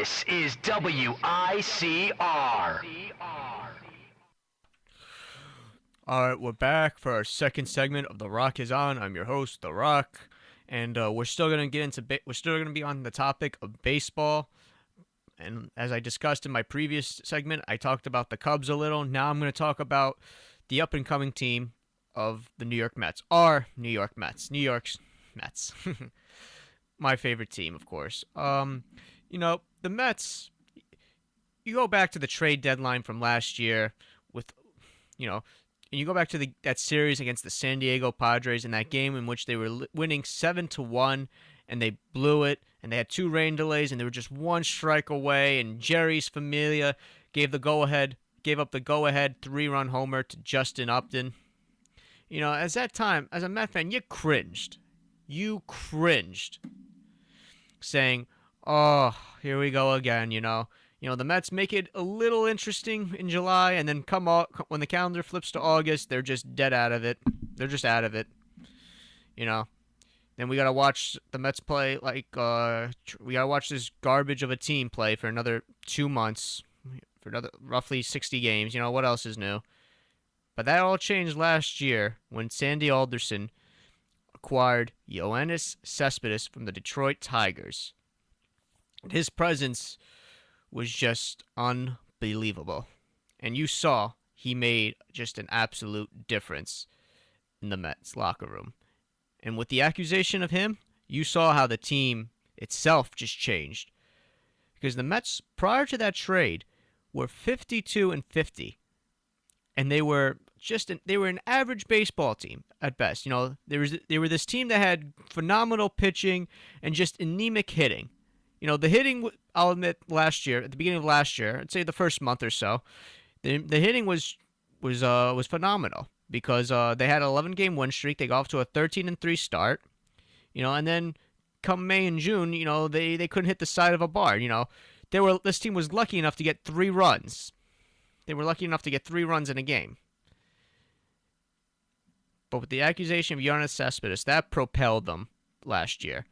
This is WICR. All right, we're back for our second segment of The Rock is On. I'm your host, The Rock, and we're still gonna get into we're still gonna be on the topic of baseball. And as I discussed in my previous segment, I talked about the Cubs a little. Now I'm gonna talk about the up and coming team of the New York Mets. Our New York Mets, New York's Mets, my favorite team, of course. The Mets. You go back to the trade deadline from last year with, you know, and you go back to that series against the San Diego Padres in that game in which they were winning 7-1 and they blew it and they had two rain delays and they were just one strike away and Jerry's Familia gave up the go-ahead 3-run homer to Justin Upton. As that time, as a Met fan, you cringed. You cringed saying, "Oh, here we go again." The Mets make it a little interesting in July, and then when the calendar flips to August, they're just dead out of it. They're just out of it. You know. Then we gotta watch the Mets play we gotta watch this garbage of a team play for another 2 months, for another roughly 60 games. What else is new? But that all changed last year when Sandy Alderson acquired Yoenis Cespedes from the Detroit Tigers. His presence was just unbelievable. And you saw he made just an absolute difference in the Mets locker room. And with the accusation of him, you saw how the team itself just changed. Because the Mets, prior to that trade, were 52-50. And they were an average baseball team at best. They were this team that had phenomenal pitching and just anemic hitting. The hitting, I'll admit, at the beginning of last year, I'd say the first month or so, the hitting was phenomenal because they had an 11-game win streak. They got off to a 13-3 start, and then come May and June, they couldn't hit the side of a barn. This team was lucky enough to get 3 runs. They were lucky enough to get 3 runs in a game. But with the accusation of Yoenis Cespedes, that propelled them last year.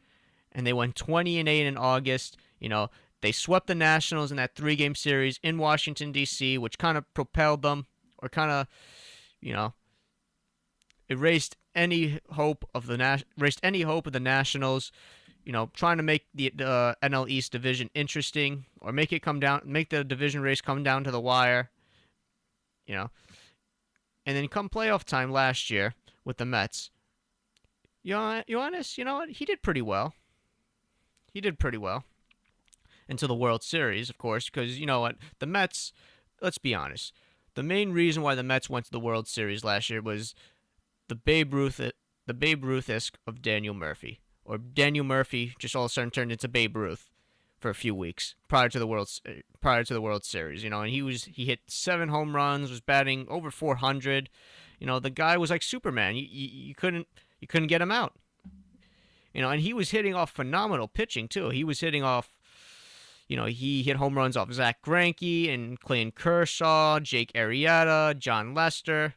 And they went 20-8 in August. They swept the Nationals in that 3-game series in Washington, D.C., which kind of propelled them, or kind of, erased any hope of the Nationals, trying to make the NL East division interesting, or make the division race come down to the wire. And then come playoff time last year with the Mets, Yoenis, he did pretty well. Until the World Series, of course, because the Mets, let's be honest, the main reason why the Mets went to the World Series last year was the Babe Ruth-esque of Daniel Murphy. Or Daniel Murphy just all of a sudden turned into Babe Ruth for a few weeks prior to the World Series, and he hit 7 home runs, was batting over 400. The guy was like Superman. You couldn't get him out. And he was hitting off phenomenal pitching too. He was hitting off, he hit home runs off Zach Greinke and Clayton Kershaw, Jake Arrieta, John Lester,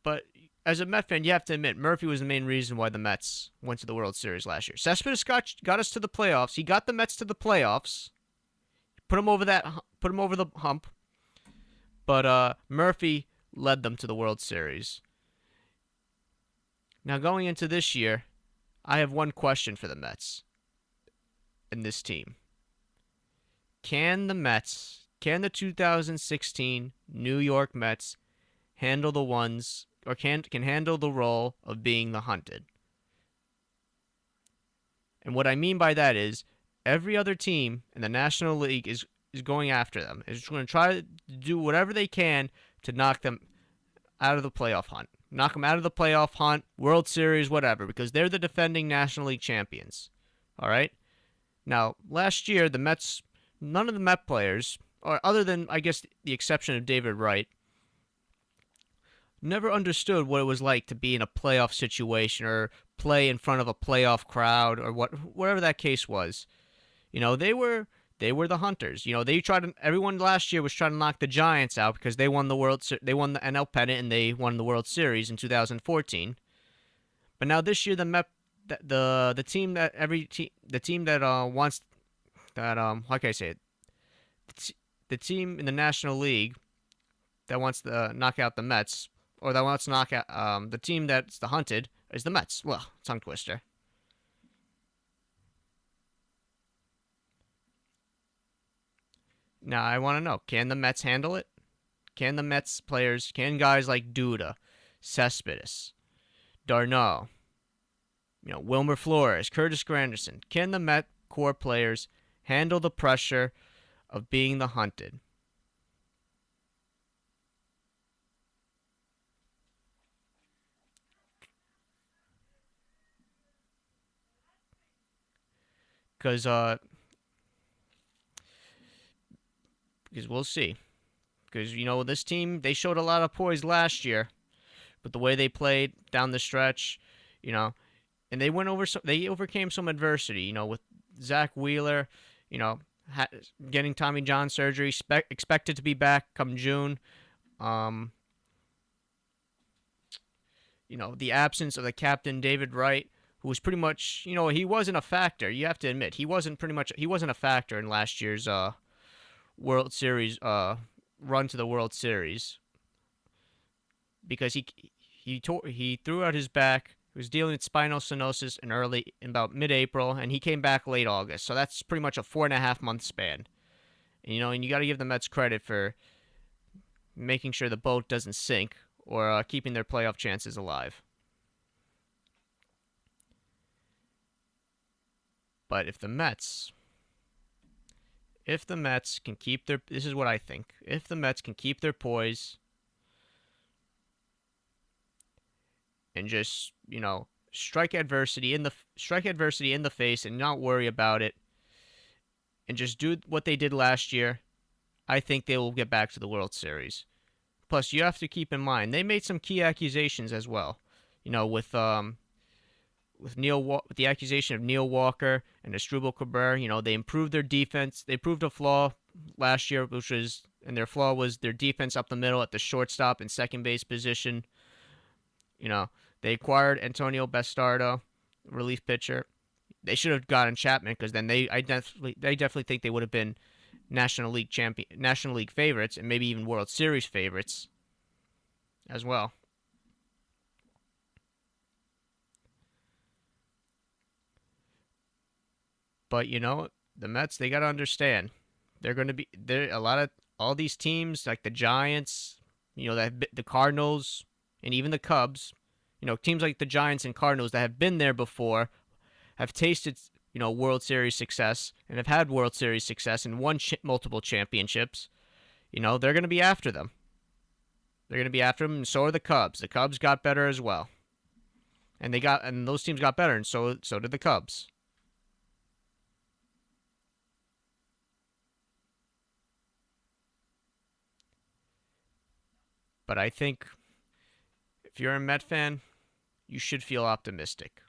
But as a Met fan, you have to admit Murphy was the main reason why the Mets went to the World Series last year. Cespedes got us to the playoffs. He got the Mets to the playoffs. Put him over the hump. But Murphy led them to the World Series. Now, going into this year, I have one question for the Mets and this team. Can the 2016 New York Mets handle can handle the role of being the hunted? And what I mean by that is every other team in the National League is going after them. Is going to try to do whatever they can to knock them out of the playoff hunt. Knock them out of the playoff hunt, World Series, whatever, because they're the defending National League champions. All right? Now, last year, the Mets, none of the Met players, or other than, I guess, the exception of David Wright, never understood what it was like to be in a playoff situation or play in front of a playoff crowd or whatever that case was. They were the hunters. Everyone last year was trying to knock the Giants out because they won the NL pennant and they won the World Series in 2014. But now this year the the team that every team the team that wants that how can I say it? The, the team in the National League that wants to knock out the Mets, or that wants to knock out the team that's the hunted is the Mets. Well, tongue twister. Now I want to know: can the Mets handle it? Can the Mets players? Can guys like Duda, Cespedes, Darno, Wilmer Flores, Curtis Granderson? Can the Met core players handle the pressure of being the hunted? Because because we'll see. Because this team, they showed a lot of poise last year, but the way they played down the stretch, you know, and they overcame some adversity. With Zach Wheeler, you know, ha- getting Tommy John surgery, expected to be back come June. Um, the absence of the captain David Wright, who was pretty much, he wasn't a factor. You have to admit, he wasn't a factor in last year's World Series run to the World Series because he threw out his back. He was dealing with spinal stenosis in about mid-April, and he came back late August. So that's pretty much a 4.5 month span. And you got to give the Mets credit for making sure the boat doesn't sink or keeping their playoff chances alive. But if the Mets can keep their, this is what I think. If the Mets can keep their poise and just, strike adversity in the face and not worry about it and just do what they did last year, I think they will get back to the World Series. Plus, you have to keep in mind they made some key accusations as well. With the accusation of Neil Walker and Asdrubal Cabrera, they improved their defense. They proved a flaw last year, and their flaw was their defense up the middle at the shortstop and second base position. You know, they acquired Antonio Bastardo, relief pitcher. They should have gotten Chapman because then they definitely think they would have been National League favorites, and maybe even World Series favorites as well. But the Mets, they got to understand they're going to be there. A lot of all these teams like the Giants, the Cardinals, and even the Cubs. Teams like the Giants and Cardinals that have been there before have tasted World Series success and have had World Series success and won multiple championships. They're going to be after them. They're going to be after them, and so are the Cubs. The Cubs got better as well, and those teams got better, and so did the Cubs. But I think if you're a Met fan, you should feel optimistic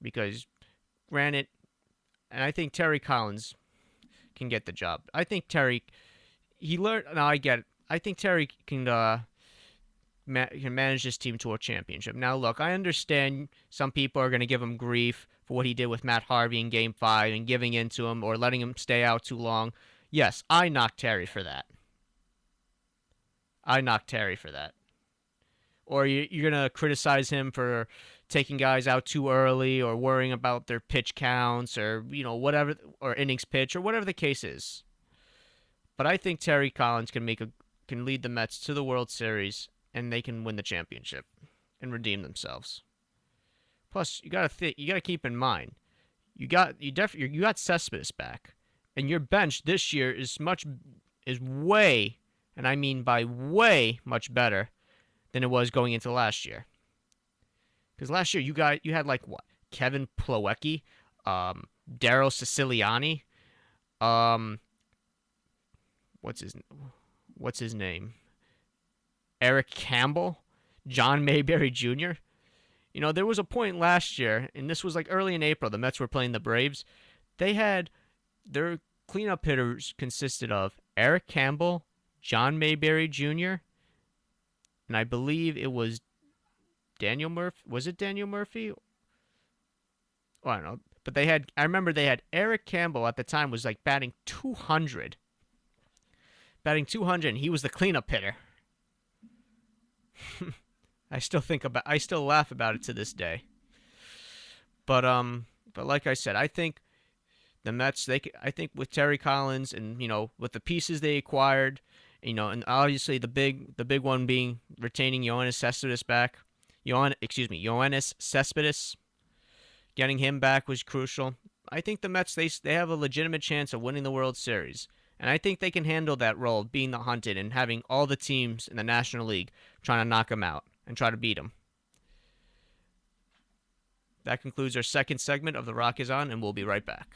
because, granted, and I think Terry Collins can get the job. I think Terry, he learned. Now I get it. I think Terry can manage this team to a championship. Now, look, I understand some people are going to give him grief for what he did with Matt Harvey in Game 5 and giving in to him or letting him stay out too long. Yes, I knocked Terry for that. I knocked Terry for that. Or you're going to criticize him for taking guys out too early or worrying about their pitch counts or, whatever, or innings pitch or whatever the case is. But I think Terry Collins can lead the Mets to the World Series and they can win the championship and redeem themselves. Plus, you got to keep in mind, you got Cespedes back, and your bench this year is way, and I mean by way much better than it was going into last year. Because last year you had like what, Kevin Plawecki, Daryl Siciliani, um, what's his name, Eric Campbell, John Mayberry Jr. There was a point last year, and this was like early in April. The Mets were playing the Braves. They had their cleanup hitters consisted of Eric Campbell, John Mayberry Jr., and I believe it was Daniel Murphy. Was it Daniel Murphy? Well, I don't know, but they had. I remember they had Eric Campbell at the time was like batting 200, and he was the cleanup hitter. I still laugh about it to this day. But like I said, I think the Mets. I think with Terry Collins and with the pieces they acquired, and obviously the big one being retaining Yoenis Cespedes back. Yoenis Cespedes. Getting him back was crucial. I think the Mets they have a legitimate chance of winning the World Series, and I think they can handle that role of being the hunted and having all the teams in the National League trying to knock them out and try to beat them. That concludes our second segment of The Rock is On, and we'll be right back.